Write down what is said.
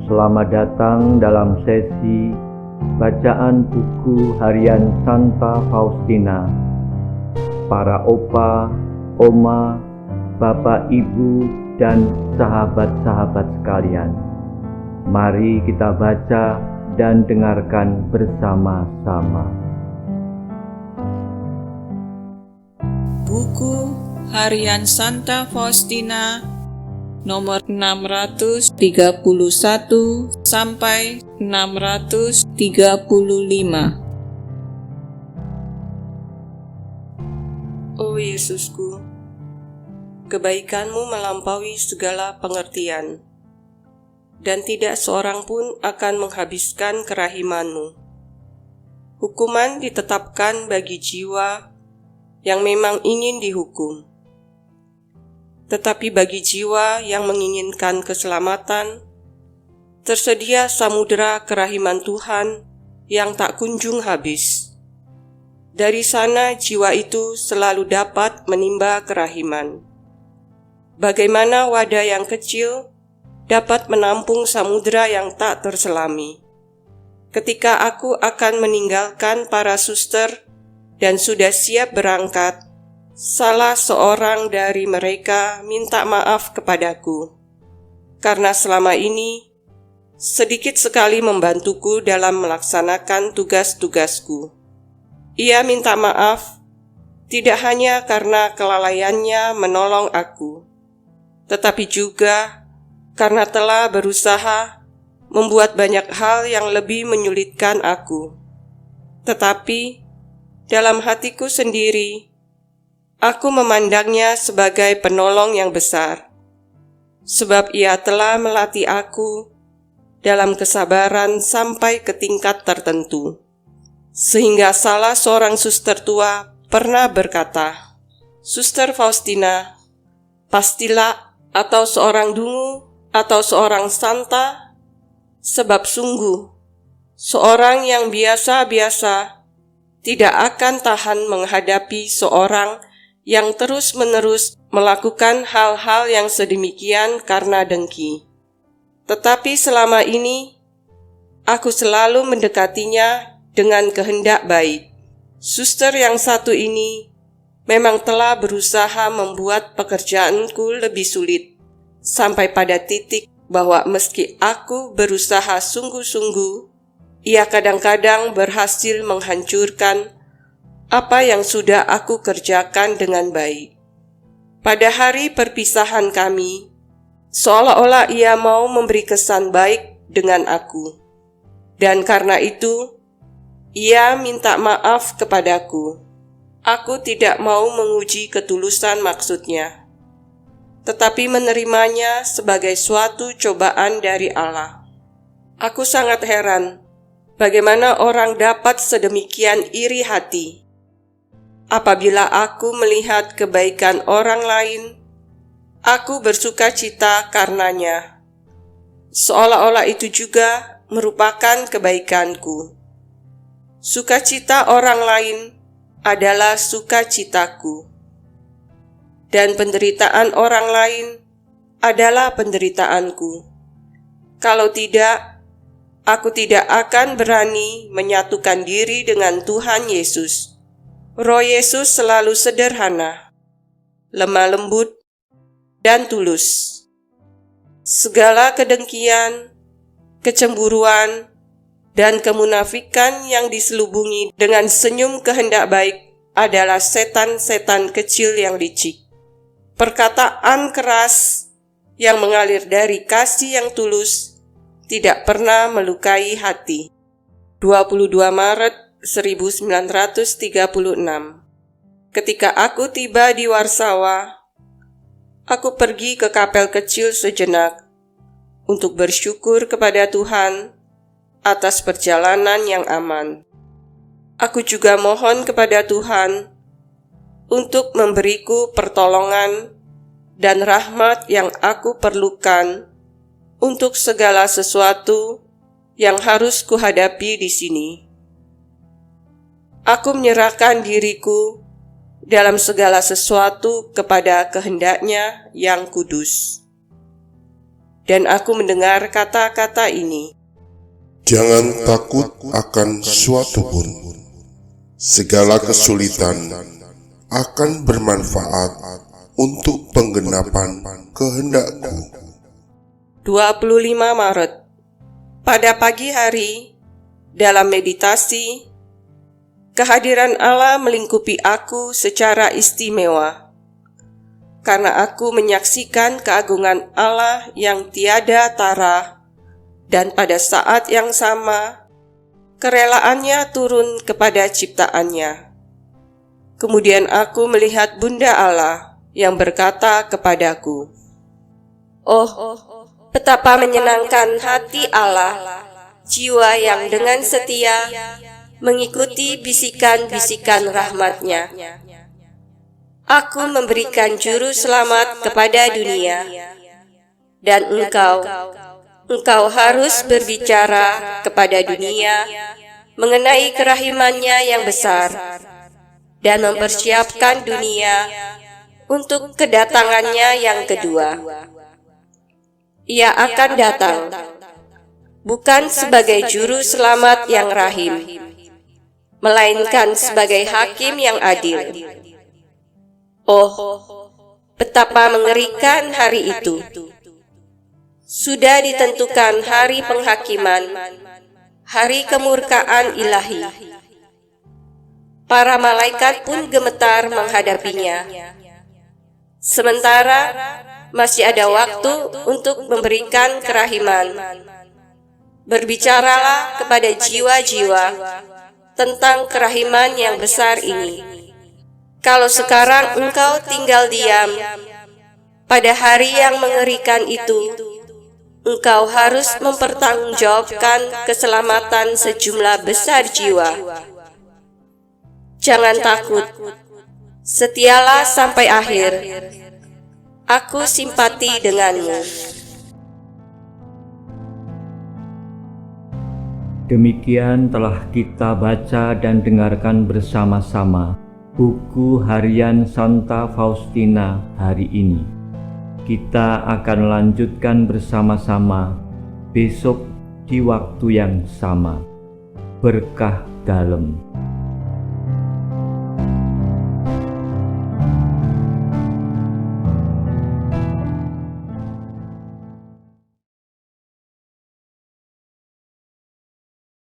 Selamat datang dalam sesi bacaan buku harian Santa Faustina. Para opa, oma, bapak, ibu, dan sahabat-sahabat sekalian, mari kita baca dan dengarkan bersama-sama. Buku harian Santa Faustina nomor 631 sampai 635. Oh Yesusku, kebaikan-Mu melampaui segala pengertian, dan tidak seorang pun akan menghabiskan kerahiman-Mu. Hukuman ditetapkan bagi jiwa yang memang ingin dihukum. Tetapi bagi jiwa yang menginginkan keselamatan, tersedia samudera kerahiman Tuhan yang tak kunjung habis. Dari sana jiwa itu selalu dapat menimba kerahiman. Bagaimana wadah yang kecil dapat menampung samudera yang tak terselami. Ketika aku akan meninggalkan para suster dan sudah siap berangkat, salah seorang dari mereka minta maaf kepadaku, karena selama ini sedikit sekali membantuku dalam melaksanakan tugas-tugasku. Ia minta maaf tidak hanya karena kelalaiannya menolong aku, tetapi juga karena telah berusaha membuat banyak hal yang lebih menyulitkan aku. Tetapi dalam hatiku sendiri, aku memandangnya sebagai penolong yang besar, sebab ia telah melatih aku dalam kesabaran sampai ke tingkat tertentu. Sehingga salah seorang suster tua pernah berkata, "Suster Faustina, pastilah atau seorang dungu atau seorang santa, sebab sungguh seorang yang biasa-biasa tidak akan tahan menghadapi seorang yang terus-menerus melakukan hal-hal yang sedemikian karena dengki. Tetapi selama ini, aku selalu mendekatinya dengan kehendak baik. Suster yang satu ini memang telah berusaha membuat pekerjaanku lebih sulit, sampai pada titik bahwa meski aku berusaha sungguh-sungguh, ia kadang-kadang berhasil menghancurkan apa yang sudah aku kerjakan dengan baik. Pada hari perpisahan kami, seolah-olah ia mau memberi kesan baik dengan aku. Dan karena itu, ia minta maaf kepadaku. Aku tidak mau menguji ketulusan maksudnya, tetapi menerimanya sebagai suatu cobaan dari Allah. Aku sangat heran bagaimana orang dapat sedemikian iri hati. Apabila aku melihat kebaikan orang lain, aku bersuka cita karenanya, seolah-olah itu juga merupakan kebaikanku. Sukacita orang lain adalah sukacitaku, dan penderitaan orang lain adalah penderitaanku. Kalau tidak, aku tidak akan berani menyatukan diri dengan Tuhan Yesus. Roh Yesus selalu sederhana, lemah lembut, dan tulus. Segala kedengkian, kecemburuan, dan kemunafikan yang diselubungi dengan senyum kehendak baik adalah setan-setan kecil yang licik. Perkataan keras yang mengalir dari kasih yang tulus tidak pernah melukai hati. 22 Maret 1936. Ketika aku tiba di Warsawa, aku pergi ke kapel kecil sejenak untuk bersyukur kepada Tuhan atas perjalanan yang aman. Aku juga mohon kepada Tuhan untuk memberiku pertolongan dan rahmat yang aku perlukan untuk segala sesuatu yang harus kuhadapi di sini. Aku menyerahkan diriku dalam segala sesuatu kepada kehendak-Nya yang kudus. dan aku mendengar kata-kata ini. Jangan takut akan suatu pun. Segala kesulitan akan bermanfaat untuk penggenapan kehendakku. 25 Maret. Pada pagi hari, dalam meditasi, kehadiran Allah melingkupi aku secara istimewa. Karena aku menyaksikan keagungan Allah yang tiada tara, dan pada saat yang sama, kerelaannya turun kepada ciptaannya. Kemudian aku melihat Bunda Allah yang berkata kepadaku, "Oh, betapa menyenangkan hati Allah, jiwa yang dengan setia mengikuti bisikan-bisikan rahmat-Nya. Aku memberikan juru selamat kepada dunia, dan Engkau harus berbicara kepada dunia mengenai kerahiman-Nya yang besar dan mempersiapkan dunia untuk kedatangan-Nya yang kedua. Ia akan datang bukan sebagai juru selamat yang rahim, melainkan sebagai hakim yang adil. Oh, betapa mengerikan hari itu! Sudah ditentukan hari penghakiman, hari kemurkaan ilahi. Para malaikat pun gemetar menghadapinya. Sementara masih ada waktu untuk memberikan kerahiman. Berbicaralah kepada jiwa-jiwa tentang kerahiman yang besar ini. Kalau sekarang engkau tinggal diam, pada hari yang mengerikan itu, engkau harus mempertanggungjawabkan keselamatan sejumlah besar jiwa. Jangan takut, setialah sampai akhir. Aku simpati denganmu." Demikian telah kita baca dan dengarkan bersama-sama buku harian Santa Faustina hari ini. Kita akan lanjutkan bersama-sama besok di waktu yang sama. Berkah dalam.